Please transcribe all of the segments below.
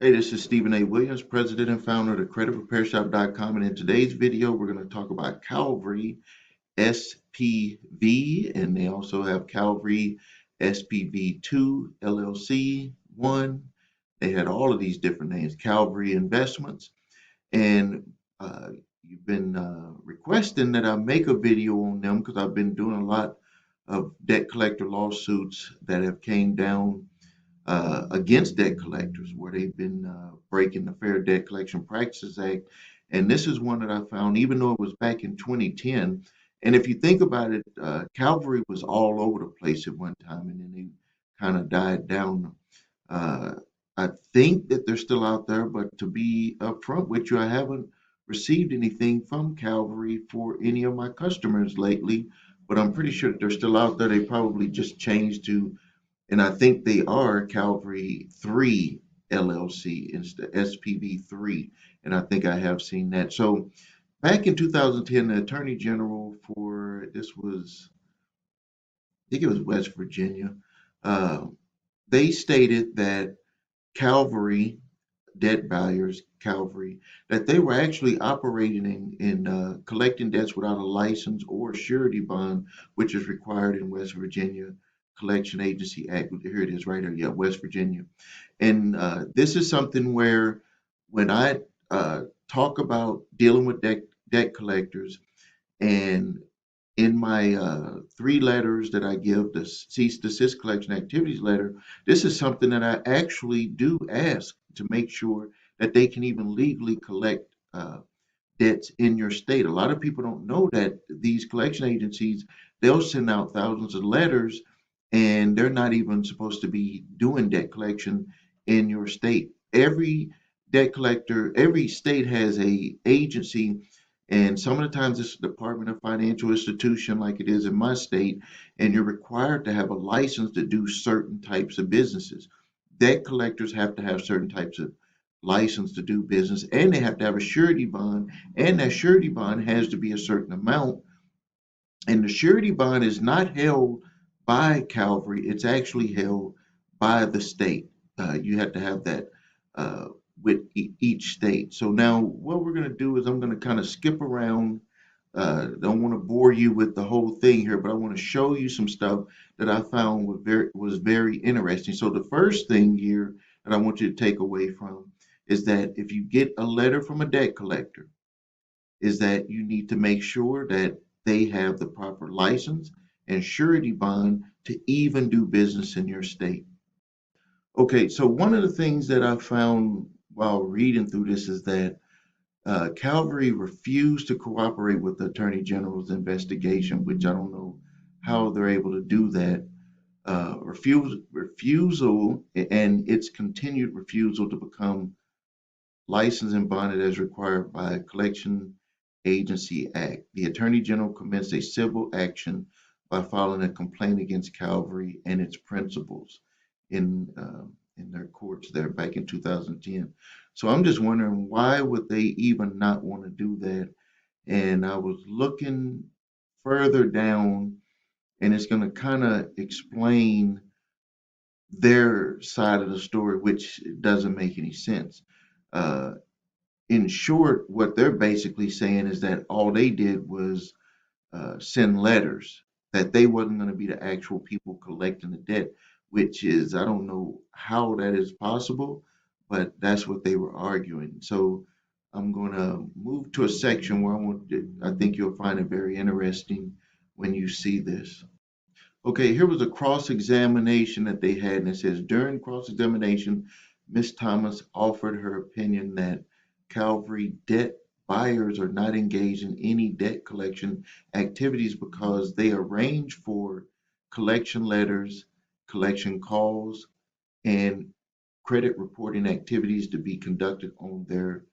Hey, this is Stephen A. Williams, president and founder of the creditrepairshop.com. And in today's video, we're going to talk about Calvary SPV, and they also have Calvary SPV2 LLC 1. They had all of these different names, Calvary Investments. And you've been requesting that I make a video on them because I've been doing a lot of debt collector lawsuits that have came down against debt collectors where they've been breaking the Fair Debt Collection Practices Act. And this is one that I found, even though it was back in 2010. And if you think about it, Calvary was all over the place at one time, and then they kind of died down. Uh, I think that they're still out there, but to be upfront with you, I haven't received anything from Calvary for any of my customers lately, but I'm pretty sure that they're still out there. They probably just changed to, and I think they are Calvary 3 LLC instead SPV 3, and I think I have seen that. So back in 2010, the Attorney General for this was, I think it was West Virginia, uh, they stated that Calvary debt buyers, Calvary, that they were actually operating in collecting debts without a license or surety bond, which is required in West Virginia Collection Agency Act. Here it is right here, yeah, West Virginia. And this is something where when I talk about dealing with debt collectors, and in my three letters that I give, the cease desist collection activities letter, this is something that I actually do ask to make sure that they can even legally collect debts in your state. A lot of people don't know that these collection agencies, they'll send out thousands of letters and they're not even supposed to be doing debt collection in your state. Every debt collector, every state has a agency, and some of the times it's the Department of Financial Institution like it is in my state, and you're required to have a license to do certain types of businesses. Debt collectors have to have certain types of license to do business, and they have to have a surety bond, and that surety bond has to be a certain amount. And the surety bond is not held by Calvary, it's actually held by the state. You have to have that uh, with each state. So now what we're going to do is I'm going to kind of skip around. Don't want to bore you with the whole thing here, but I want to show you some stuff that I found was very interesting. So the first thing here that I want you to take away from is that if you get a letter from a debt collector, is that you need to make sure that they have the proper license and surety bond to even do business in your state. Okay, so one of the things that I found while reading through this is that Calvary refused to cooperate with the Attorney General's investigation, which I don't know how they're able to do that. Refusal and its continued refusal to become licensed and bonded as required by Collection Agency Act. The Attorney General commenced a civil action by filing a complaint against Calvary and its principals in their courts there back in 2010. So I'm just wondering, why would they even not want to do that? And I was looking further down, and it's going to kind of explain their side of the story, which doesn't make any sense. Uh, in short, what they're basically saying is that all they did was send letters, that they wasn't going to be the actual people collecting the debt, which is, I don't know how that is possible, but that's what they were arguing. So I'm going to move to a section where I think you'll find it very interesting when you see this. Okay, here was a cross-examination that they had, and it says during cross-examination, Ms. Thomas offered her opinion that Calvary debt buyers are not engaged in any debt collection activities because they arrange for collection letters, collection calls, and credit reporting activities to be conducted on their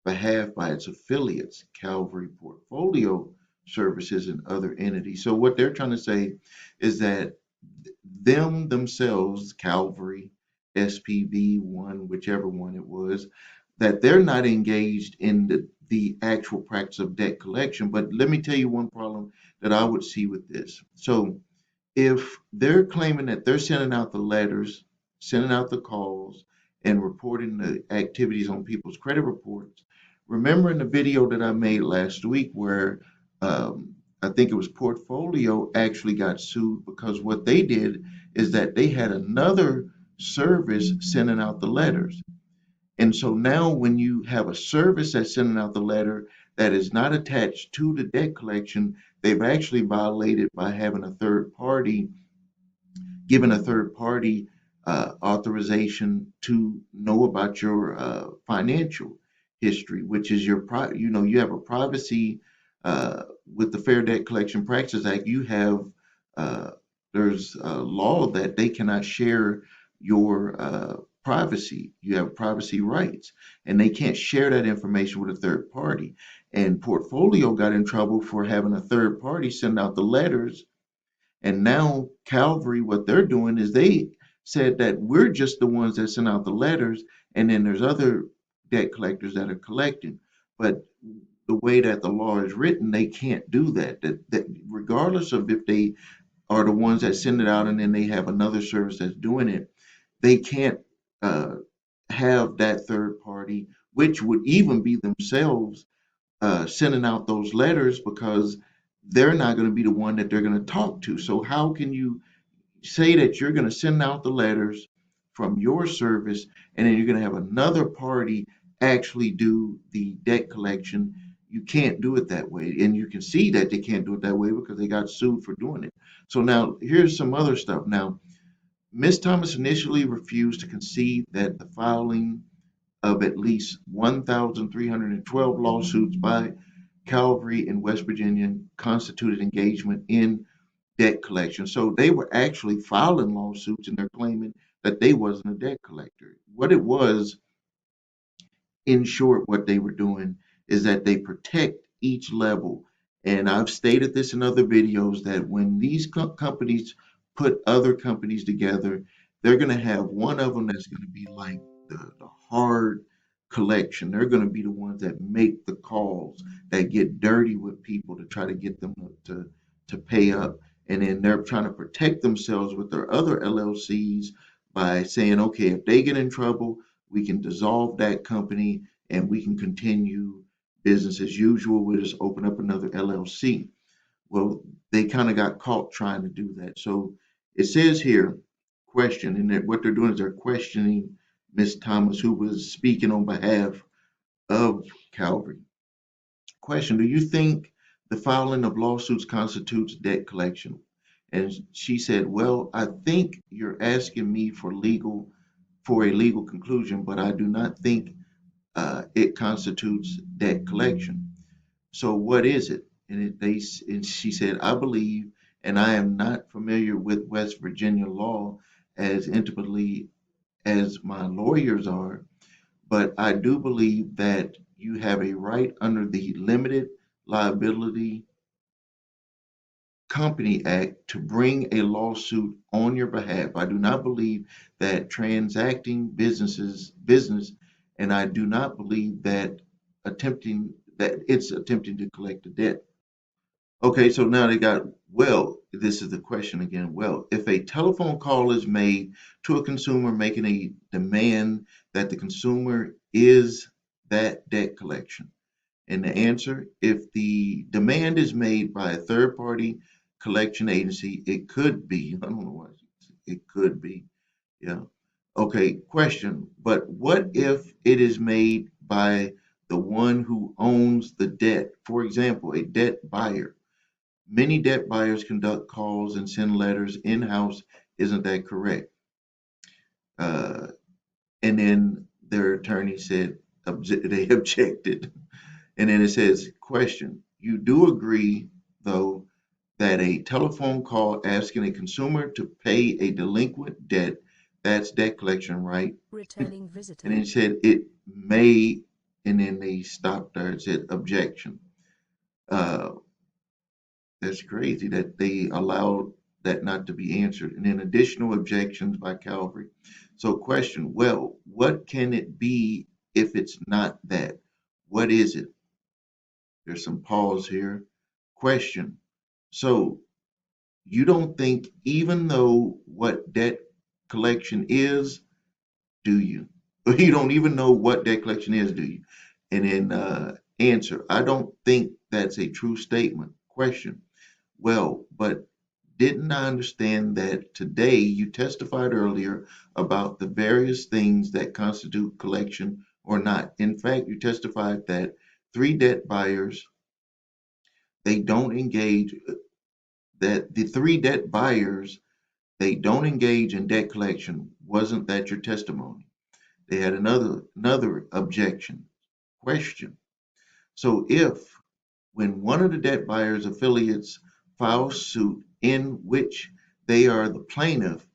behalf by its affiliates, Calvary Portfolio Services and other entities. So what they're trying to say is that them themselves, Calvary, SPV1, whichever one it was, that they're not engaged in the actual practice of debt collection. But let me tell you one problem that I would see with this. So if they're claiming that they're sending out the letters, sending out the calls, and reporting the activities on people's credit reports. Remember in the video that I made last week where I think it was Portfolio actually got sued because what they did is that they had another service sending out the letters. And so now when you have a service that's sending out the letter that is not attached to the debt collection, they've actually violated by having a third party, given a third party authorization to know about your financial history, which is your you have a privacy with the Fair Debt Collection Practices Act. You have uh, there's a law that they cannot share your privacy. You have privacy rights, and they can't share that information with a third party. And Portfolio got in trouble for having a third party send out the letters, and now Calvary, what they're doing is they said that we're just the ones that send out the letters, and then there's other debt collectors that are collecting. But the way that the law is written, they can't do that. That regardless of if they are the ones that send it out and then they have another service that's doing it, they can't uh, have that third party, which would even be themselves sending out those letters because they're not going to be the one that they're going to talk to. So how can you say that you're going to send out the letters from your service and then you're going to have another party actually do the debt collection? You can't do it that way. And you can see that they can't do it that way because they got sued for doing it. So now here's some other stuff. Now, Ms. Thomas initially refused to concede that the filing of at least 1,312 lawsuits by Calvary in West Virginia constituted engagement in debt collection. So they were actually filing lawsuits and they're claiming that they wasn't a debt collector. What it was, in short, what they were doing is that they protect each level. And I've stated this in other videos that when these companies put other companies together, they're going to have one of them that's going to be like the hard collection. They're going to be the ones that make the calls, that get dirty with people to try to get them to pay up. And then they're trying to protect themselves with their other LLCs by saying, okay, if they get in trouble, we can dissolve that company and we can continue business as usual. We'll just open up another LLC. Well, they kind of got caught trying to do that. So it says here, question, and that what they're doing is they're questioning Ms. Thomas, who was speaking on behalf of Calvary. Question, do you think the filing of lawsuits constitutes debt collection? And she said, well, I think you're asking me for a legal conclusion, but I do not think it constitutes debt collection. So what is it? And she said, I believe, and I am not familiar with West Virginia law as intimately as my lawyers are, but I do believe that you have a right under the Limited Liability Company Act to bring a lawsuit on your behalf. I do not believe that transacting business, and I do not believe that it's attempting to collect a debt. Okay, so now they got, well, this is the question again. Well, if a telephone call is made to a consumer making a demand that the consumer is that debt collection. And the answer, if the demand is made by a third party collection agency, it could be, I don't know why it could be. Yeah. Okay, question. But what if it is made by the one who owns the debt? For example, a debt buyer. Many debt buyers conduct calls and send letters in-house. Isn't that correct? Uh, and then their attorney said they objected. And then it says, question, you do agree, though, that a telephone call asking a consumer to pay a delinquent debt, that's debt collection, right? Returning And visitor. then it said it may, and then they stopped there. It said objection. Uh, that's crazy that they allowed that not to be answered. And then additional objections by Calvary. So question, well, what can it be if it's not that? What is it? There's some pause here. Question. So you don't think even though what debt collection is, do you? You don't even know what debt collection is, do you? And then answer, I don't think that's a true statement. Question, well, but didn't I understand that today you testified earlier about the various things that constitute collection or not? In fact, you testified that three debt buyers, they don't engage, that the three debt buyers, they don't engage in debt collection. Wasn't that your testimony? They had another objection. Question. So if when one of the debt buyer's affiliates files suit in which they are the plaintiff,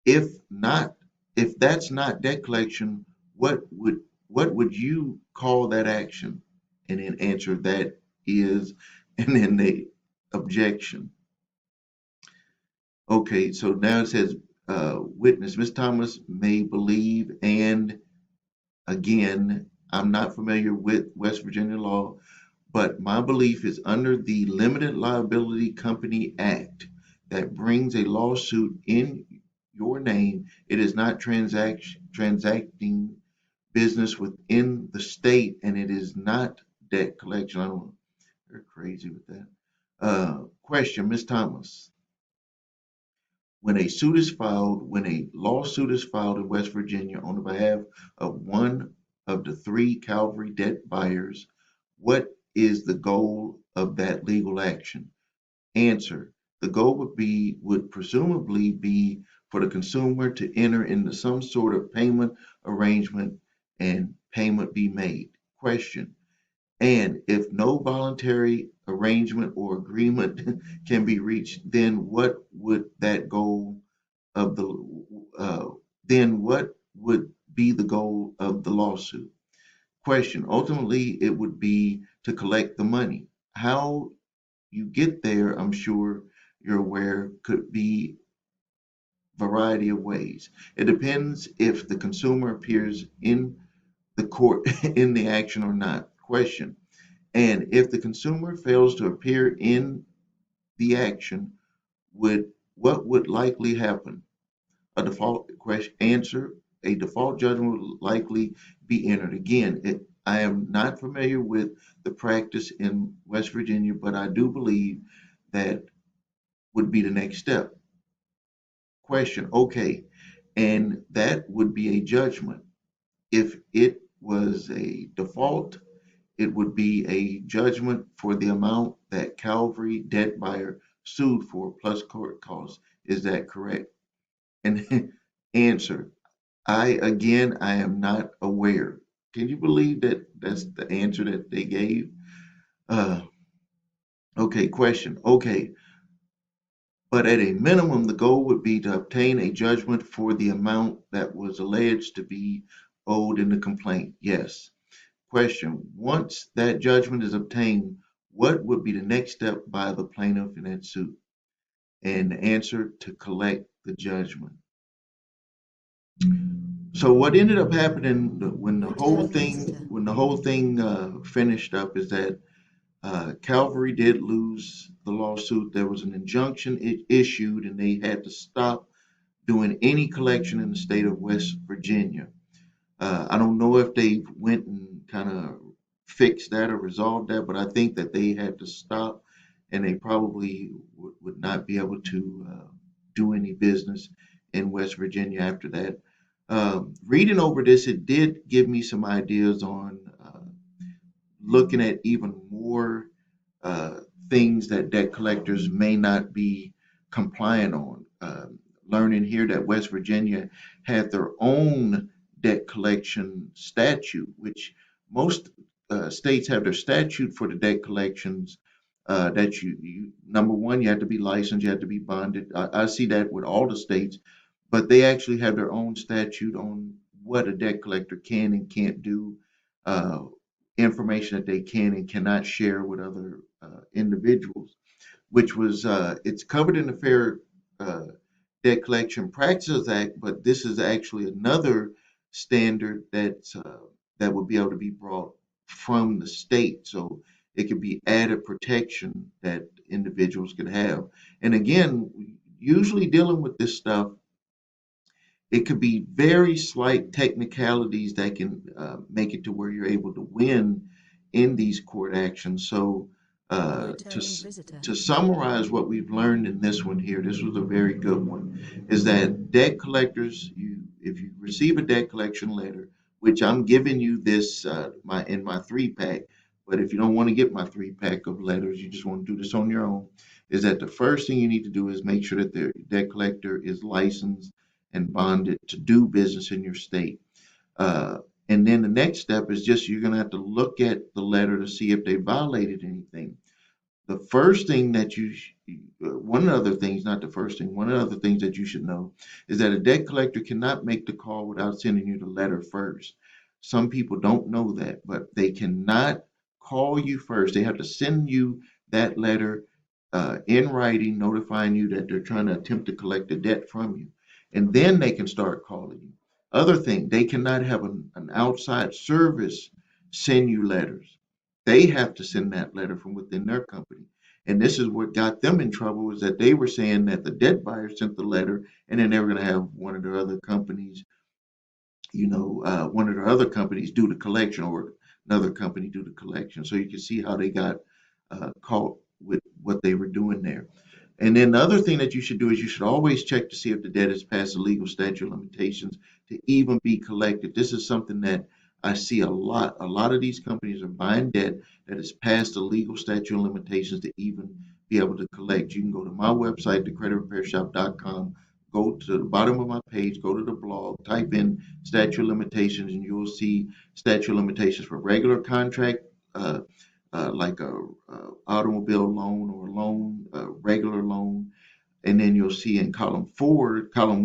if not, if that's not debt collection, what would you call that action? And then answer that is, and then the objection. Okay, so now it says witness, Ms. Thomas may believe, and again, I'm not familiar with West Virginia law, but my belief is under the Limited Liability Company Act that brings a lawsuit in your name, it is not transacting business within the state, and it is not debt collection. I don't, they're crazy with that. Question, Ms. Thomas. When a lawsuit is filed in West Virginia on behalf of one of the three Calvary debt buyers, what is the goal of that legal action? Answer. The goal would presumably be for the consumer to enter into some sort of payment arrangement and payment be made. Question. And if no voluntary arrangement or agreement can be reached, then what would that goal of the then what would be the goal of the lawsuit? Question. Ultimately, it would be to collect the money. How you get there, I'm sure you're aware, could be variety of ways. It depends if the consumer appears in the court in the action or not. Question. And if the consumer fails to appear in the action, what would likely happen? A default question answer, a default judgment will likely be entered. Again, I am not familiar with the practice in West Virginia, but I do believe that would be the next step. Question, okay, and that would be a judgment. If it was a default, it would be a judgment for the amount that Calvary debt buyer sued for plus court costs. Is that correct? And answer, I am not aware. Can you believe that that's the answer that they gave? Uh, okay, question. Okay, but at a minimum, the goal would be to obtain a judgment for the amount that was alleged to be owed in the complaint. Yes. Question. Once that judgment is obtained, what would be the next step by the plaintiff in that suit? And the answer, to collect the judgment. So what ended up happening when the whole thing finished up is that Calvary did lose the lawsuit. There was an injunction issued, and they had to stop doing any collection in the state of West Virginia. I don't know if they went and kind of fixed that or resolved that, but I think that they had to stop, and they probably would not be able to do any business in West Virginia after that. Reading over this, it did give me some ideas on looking at even more uh, things that debt collectors may not be compliant on. Learning here that West Virginia had their own debt collection statute, which most states have their statute for the debt collections. That number one, you have to be licensed, you have to be bonded. I see that with all the states, but they actually have their own statute on what a debt collector can and can't do, uh, information that they can and cannot share with other individuals, which was it's covered in the Fair uh, Debt Collection Practices Act, but this is actually another standard that would be able to be brought from the state. So it could be added protection that individuals could have. And again, usually dealing with this stuff, it could be very slight technicalities that can make it to where you're able to win in these court actions. So, No to turning visitor. to summarize what we've learned in this one here, this was a very good one, is that debt collectors, if you receive a debt collection letter, which I'm giving you this in my 3-pack, but if you don't want to get my 3-pack of letters, you just want to do this on your own, is that the first thing you need to do is make sure that the debt collector is licensed and bonded to do business in your state. Uh, and then the next step is just you're going to have to look at the letter to see if they violated anything. The first thing that one of the other things, not the first thing, one of the other things that you should know is that a debt collector cannot make the call without sending you the letter first. Some people don't know that, but they cannot call you first. They have to send you that letter in writing, notifying you that they're trying to attempt to collect the debt from you. And then they can start calling you. Other thing, they cannot have an outside service send you letters. They have to send that letter from within their company. And this is what got them in trouble is that they were saying that the debt buyer sent the letter and then they were going to have one of their other companies, one of their other companies do the collection or another company do the collection. So you can see how they got caught with what they were doing there. And then the other thing that you should do is you should always check to see if the debt is past the legal statute of limitations to even be collected. This is something that I see a lot. A lot of these companies are buying debt that is past the legal statute of limitations to even be able to collect. You can go to my website, thecreditrepairshop.com, go to the bottom of my page, go to the blog, type in statute of limitations, and you'll see statute of limitations for regular contract. Like a automobile loan or a loan, a regular loan. And then you'll see in column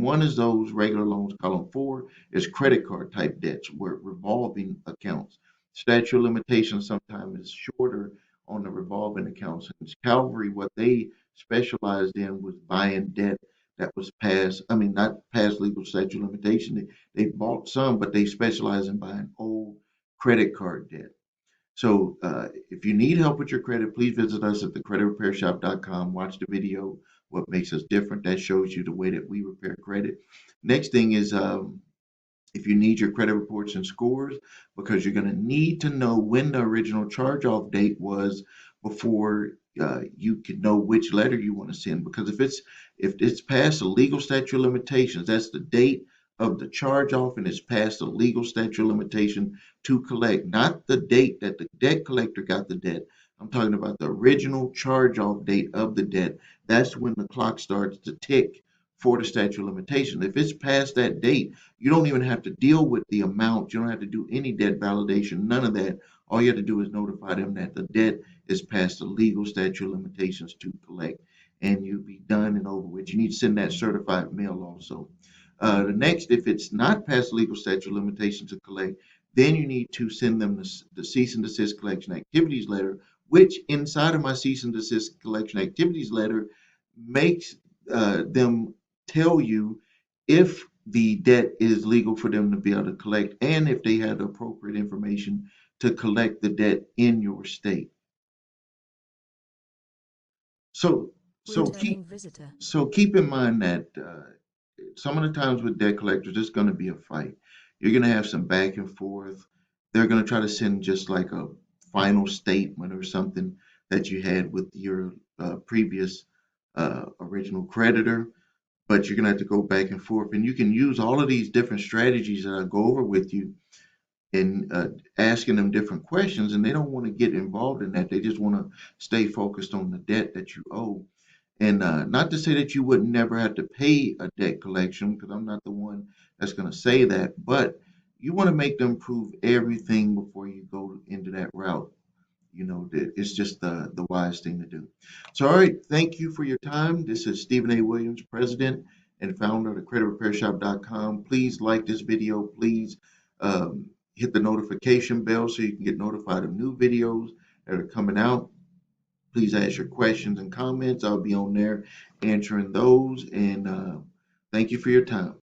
one is those regular loans. Column four is credit card type debts where revolving accounts. Statute of limitations sometimes is shorter on the revolving accounts. And Calvary, what they specialized in was buying debt that was past, I mean, not past legal statute of limitation. They bought some, but they specialize in buying old credit card debt. So if you need help with your credit, please visit us at thecreditrepairshop.com. Watch the video, what makes us different. That shows you the way that we repair credit. Next thing is if you need your credit reports and scores, because you're going to need to know when the original charge-off date was before you can know which letter you want to send. Because if it's past the legal statute of limitations, that's the date of the charge-off, and it's past the legal statute of limitation to collect, not the date that the debt collector got the debt. I'm talking about the original charge-off date of the debt. That's when the clock starts to tick for the statute of limitation. If it's past that date, you don't even have to deal with the amount. You don't have to do any debt validation, none of that. All you have to do is notify them that the debt is past the legal statute of limitations to collect, and you'll be done and over with. You need to send that certified mail also. The next, if it's not past the legal statute of limitations to collect, then you need to send them the cease and desist collection activities letter, which inside of my cease and desist collection activities letter makes them tell you if the debt is legal for them to be able to collect and if they have the appropriate information to collect the debt in your state. So so keep Returning visitor. so keep in mind that some of the times with debt collectors, it's going to be a fight. You're going to have some back and forth. They're going to try to send just like a final statement or something that you had with your previous original creditor, but you're going to have to go back and forth. And you can use all of these different strategies that I go over with you in asking them different questions, and they don't want to get involved in that. They just want to stay focused on the debt that you owe. And not to say that you would never have to pay a debt collection, because I'm not the one that's going to say that, but you want to make them prove everything before you go into that route. It's just the wise thing to do. So, all right, thank you for your time. This is Stephen A. Williams, President and founder of the CreditRepairShop.com. Please like this video. Please hit the notification bell so you can get notified of new videos that are coming out. Please ask your questions and comments. I'll be on there answering those. And thank you for your time.